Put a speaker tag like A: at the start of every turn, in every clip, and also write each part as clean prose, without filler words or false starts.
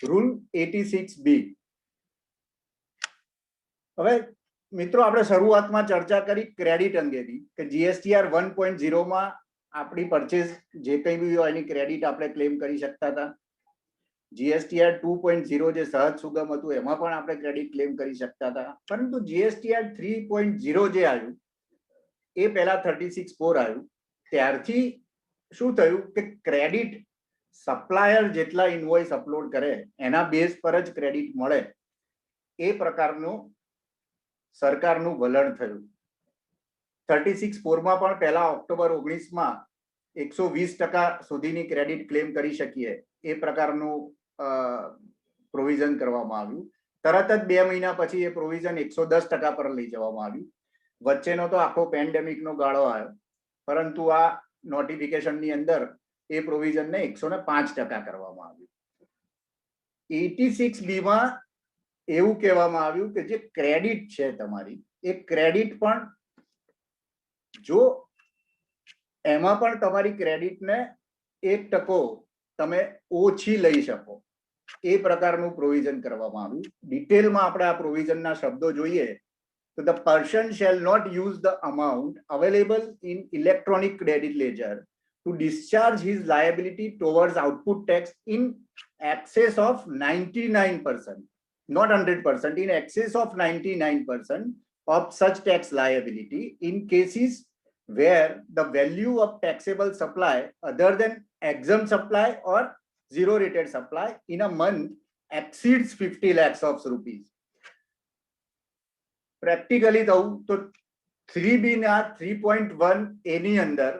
A: Rule 86B. હવે મિત્રો આપણે શરૂઆતમાં ચર્ચા કરી ક્રેડિટ અંગેની કે જીએસટીઆર 1.0 માં આપણી પરચેઝ જે કંઈ બી હોય એની ક્રેડિટ આપણે ક્લેમ કરી શકતા હતા. જીએસટીઆર 2.0 જે સહજ સુગમ હતું એમાં પણ આપણે ક્રેડિટ ક્લેમ કરી શકતા હતા. પરંતુ જીએસટીઆર 3.0 જે આવ્યું એ પહેલા 36(4) આવ્યું, ત્યારથી શું થયું કે ક્રેડિટ સપ્લાયર જેટલા ઇનવોઇસ અપલોડ કરે એના બેઝ પર જ ક્રેડિટ મળે એ પ્રકારનું સરકારનું વલણ થયું. 36(4) માં પણ પહેલા ઓક્ટોબર 19 માં 120% સુધીની ક્રેડિટ ક્લેમ કરી શકીએ એ પ્રકારનું પ્રોવિઝન કરવામાં આવ્યું. તરત જ 2 મહિના પછી એ પ્રોવિઝન 110% પર લઈ જવામાં આવ્યું. વચ્ચેનો તો આખો પેન્ડેમિકનો ગાળો આવ્યો, પરંતુ આ નોટિફિકેશનની અંદર એ પ્રોવિઝનને 105% કરવામાં આવ્યું. 86B માં એવું કહેવામાં આવ્યું કે જે ક્રેડિટ છે તમારી, એ ક્રેડિટ પણ જો એમાં પણ તમારી ક્રેડિટને 1% તમે ઓછી લઈ શકો એ પ્રકારનું પ્રોવિઝન કરવામાં આવ્યું. ડિટેલમાં આપણે આ પ્રોવિઝનના શબ્દો જોઈએ તો the person shall not use the amount available in electronic credit ledger to discharge his liability towards output tax in excess of 99%, not 100%, in excess of 99% of such tax liability in cases where the value of taxable supply other than exempt supply or zero rated supply in a month exceeds 50 lakhs of rupees. Practically કહું તો 3B ના 3.1A ની અંદર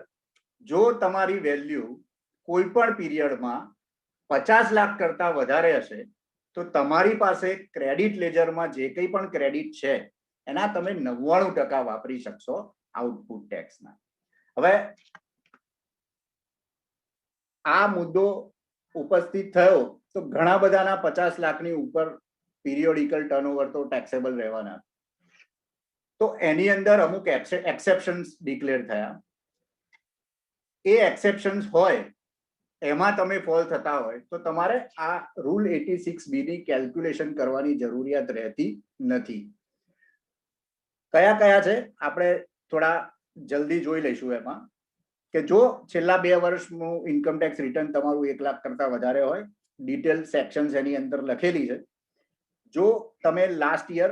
A: જો તમારી value કોઈ પણ પીરિયડમાં 50 લાખ કરતા વધારે હશે તો તમારી પાસે ક્રેડિટ લેજરમાં જે કંઈ પણ ક્રેડિટ છે એના તમે 99% વાપરી શકશો આઉટપુટ ટેક્સના. હવે આ મુદ્દો ઉપસ્થિત થયો તો ઘણા બધાના 50 લાખની ઉપર પીરિયોડિકલ ટર્નઓવર તો ટેક્સેબલ રહેવાના. તો એની અંદર અમુક એક્સેપ્શન્સ ડિક્લેર થયા. એ એક્સેપ્શન્સ હોય એમાં તમે ફોલ થતા હોય તો તમારે આ રૂલ 86B ની કેલ્ક્યુલેશન કરવાની જરૂરિયાત રહેતી નથી. કયા કયા છે આપણે થોડા જલ્દી જોઈ લઈશું. એમાં કે જો છેલ્લા 2 વર્ષનું ઇન્કમ ટેક્સ રિટર્ન તમારું 1 લાખ કરતા વધારે હોય, ડિટેલ સેક્શન્સ એની અંદર લખેલી છે. જો તમે લાસ્ટ યર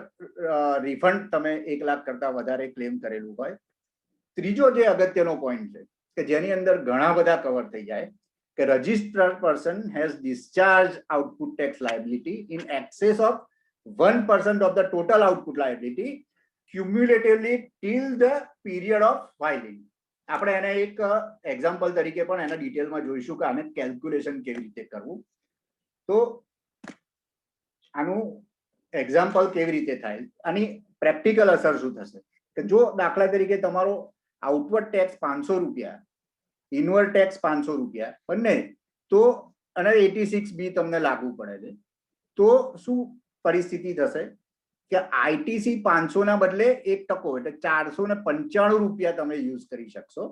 A: રિફંડ તમે 1 લાખ કરતા વધારે ક્લેમ કરેલું હોય. ત્રીજો જે અગત્યનો પોઈન્ટ છે કે જેની અંદર ઘણા બધા કવર થઈ જાય કે registered person has discharge output tax liability in excess of 1% of the total output liability cumulatively till the period of filing. આપણે એને એક એક્ઝામ્પલ તરીકે પણ એના ડિટેલમાં જોઈશું કે આને કેલ્ક્યુલેશન કેવી રીતે કરવું. તો આનું એક્ઝામ્પલ કેવી રીતે થાય, આની પ્રેક્ટિકલ અસર શું થશે કે જો દાખલા તરીકે તમારો આઉટવર્ડ ટેક્સ 500 રૂપિયા, ઇનવર્ડ ટેક્સ 500 રૂપિયા બંને, તો અને 86B તમને લાગુ પડે છે, તો શું પરિસ્થિતિ થશે કે આઈટીસી 500 ના બદલે 1% એટલે 495 રૂપિયા તમે યુઝ કરી શકશો.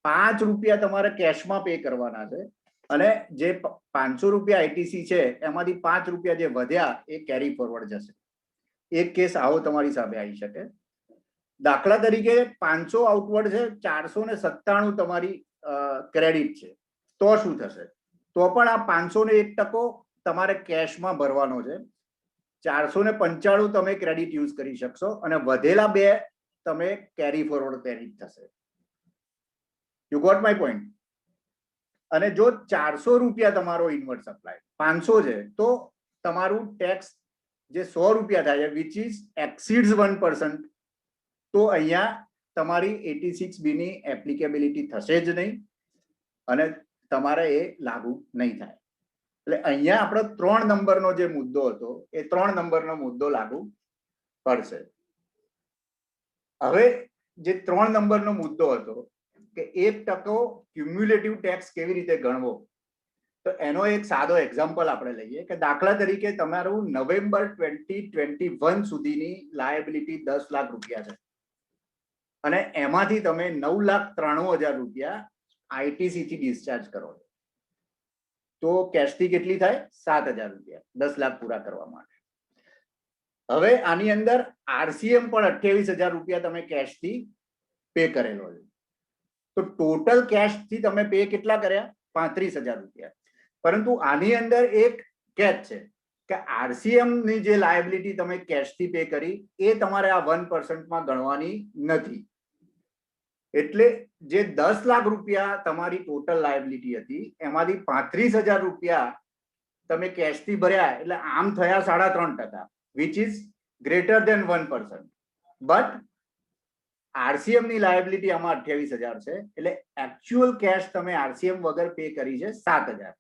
A: 5 રૂપિયા તમારે કેશમાં પે કરવાના છે અને જે 500 રૂપિયા આઈટીસી છે એમાંથી 5 રૂપિયા જે વધ્યા એ કેરી ફોરવર્ડ જશે. એક કેસ આવો તમારી સામે આવી શકે. દાખલા તરીકે 500 આઉટવર્ડ છે, 497 તમારી ક્રેડિટ છે, તો શું થશે? તો પણ આ 501% તમારે કેશમાં ભરવાનો છે. 495 તમે ક્રેડિટ યુઝ કરી શકશો અને વધેલા 2 તમે કેરી ફોરવર્ડ ક્રેડિટ થશે. You got my point? અને જો 400 રૂપિયા તમારો ઇનવર્ડ સપ્લાય 500 છે તો તમારું ટેક્સ જે 100 રૂપિયા થાય છે વિચ ઇઝ એક્સીડ્સ 1%, તો અહીંયા તમારી 86B ની એપ્લિકેબિલિટી થશે જ નહીં અને તમારે એ લાગુ નહીં થાય. એટલે અહીંયા આપણો 3 નંબરનો જે મુદ્દો હતો એ 3 નંબરનો મુદ્દો લાગુ પડશે. હવે જે 3 નંબરનો મુદ્દો હતો કે 1% ક્યુમ્યુલેટિવ ટેક્સ કેવી રીતે ગણવો, તો એનો એક સાદો એક્ઝામ્પલ આપણે લઈએ કે દાખલા તરીકે તમારું નવેમ્બર 2021 સુધીની લાયબિલિટી 10 લાખ રૂપિયા છે અને એમાંથી તમે 9,93,000 રૂપિયા આઈટીસી થી ડિસ્ચાર્જ કરો છો. તો કેશથી કેટલી થાય? 7,000 રૂપિયા 10 લાખ પૂરા કરવા માટે. હવે આની અંદર આરસીએમ પણ 28,000 રૂપિયા તમે કેશથી પે કરેલો છે. તો ટોટલ કેશથી તમે પે કેટલા કર્યા? 35,000 રૂપિયા. પરંતુ આની અંદર એક કેચ છે કે આરસીએમ ની જે લાયબિલિટી તમે કેશથી પે કરી એ તમારે આ 1% માં ગણવાની નથી. એટલે જે 10 લાખ રૂપિયા તમારી ટોટલ લાયબિલિટી હતી એમાંથી 35,000 રૂપિયા તમે કેશથી ભર્યા, એટલે આમ થયા 3.5%, which is greater than 1%. But RCM ની લાયબિલિટી આમાં 28,000 છે, એટલે એકચ્યુઅલ કેશ તમે આરસીએમ વગર પે કરી છે 7,000,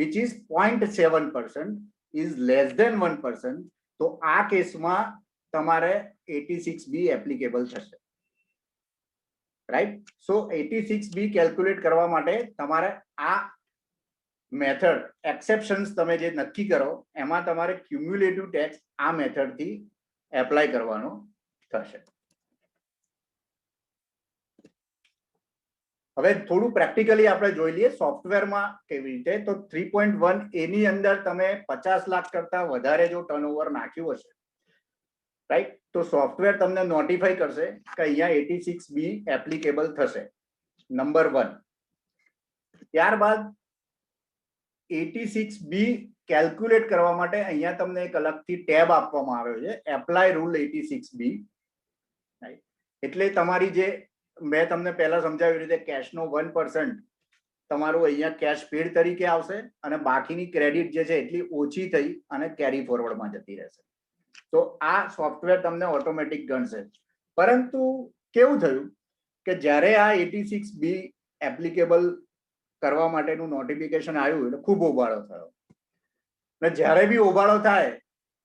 A: which is 0.7%, is less than 1%. તો આ કેસમાં તમારે 86B એપ્લિકેબલ થશે. રાઈટ? સો 86B કેલ્ક્યુલેટ કરવા માટે તમારે આ મેથડ એક્સેપ્શન્સ તમે જે નક્કી કરો એમાં તમારે ક્યુમ્યુલેટિવ ટેક્સ આ મેથડથી એપ્લાય કરવાનો થશે. હવે થોડું પ્રેક્ટિકલી આપણે જોઈ લઈએ સોફ્ટવેરમાં કેવી રીતે. તો 3.1A ની અંદર તમે 50 લાખ કરતા વધારે જો ટર્નઓવર નાખ્યું હશે, રાઈટ, તો સોફ્ટવેર તમને નોટિફાઈ કરશે કે અહીંયા 86B એપ્લિકેબલ થશે, નંબર 1. ત્યારબાદ 86B કેલ્ક્યુલેટ કરવા માટે અહીંયા તમને એક અલગથી ટેબ આપવામાં આવ્યો છે, એપ્લાય રૂલ 86B. એટલે તમારી જે મેં તમને પહેલા સમજાવ્યું રીતે કેશનો 1% તમારું અહીંયા કેશ પેડ તરીકે આવશે અને બાકીની ક્રેડિટ જે છે એટલી ઓછી થઈ અને કેરી ફોરવર્ડમાં જતી રહેશે. તો આ સોફ્ટવેર તમને ઓટોમેટિક ગણશે. પરંતુ કેવું થયું કે જ્યારે આ 86B એપ્લિકેબલ કરવા માટેનું નોટિફિકેશન આવ્યું એટલે ખૂબ હોબાળો થયો. અને જ્યારે બી હોબાળો થાય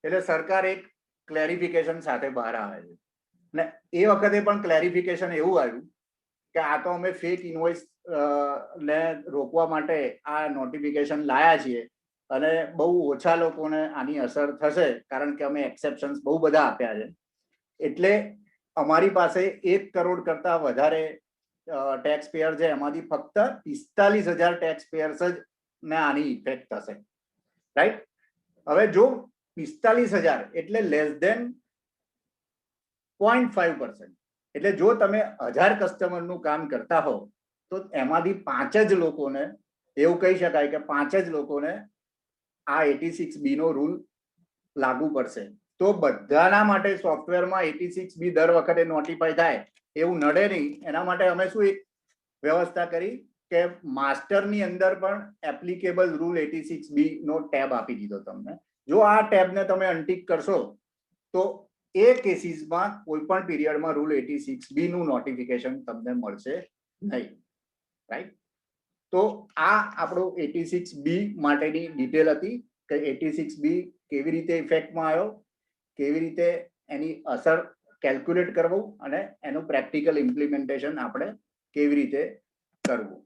A: એટલે સરકાર એક ક્લેરિફિકેશન સાથે બહાર આવે છે. ને એ વખતે પણ ક્લેરિફિકેશન એવું આવ્યું કે આ તો અમે ફેક ઇનવોઇસ ને રોકવા માટે આ નોટિફિકેશન લાયા છીએ અને બહુ ઓછા લોકોને આની અસર થશે કારણ કે અમે એક્સેપ્શન્સ બહુ બધા આપ્યા છે. એટલે અમારી પાસે 1 કરોડ કરતા વધારે ટેક્સ પેયર છે, એમાંથી ફક્ત 45,000 ટેક્સ પેયર્સ જ ને આની ઇફેક્ટ થશે. રાઈટ? હવે જો 45,000 એટલે લેસ દેન 0.5%, એટલે જો તમે 1000 કસ્ટમરનું કામ કરતા હો તો એમાંથી 5 જ લોકોને એવું કહી શકાય કે 5 જ લોકોને આ 86B નો રૂલ લાગુ પડશે. તો બધાના માટે સોફ્ટવેરમાં 86B દર વખતે નોટિફાઈ થાય એવું નડે નહીં, એના માટે અમે શું એક વ્યવસ્થા કરી કે માસ્ટરની અંદર પણ એપ્લિકેબલ રૂલ 86B નો ટેબ આપી દીધો તમને. જો આ ટેબને તમે અનટિક કરશો તો એ કેસીસમાં કોઈ પણ પીરિયડમાં રૂલ 86B નું નોટિફિકેશન તમને મળશે નહીં. રાઈટ? તો આ આપણો 86B માટેની ડિટેલ હતી કે 86B કેવી રીતે ઇફેક્ટમાં આવ્યો, કેવી રીતે એની અસર કેલ્ક્યુલેટ કરવું અને એનું પ્રેક્ટિકલ ઇમ્પ્લિમેન્ટેશન આપણે કેવી રીતે કરવું.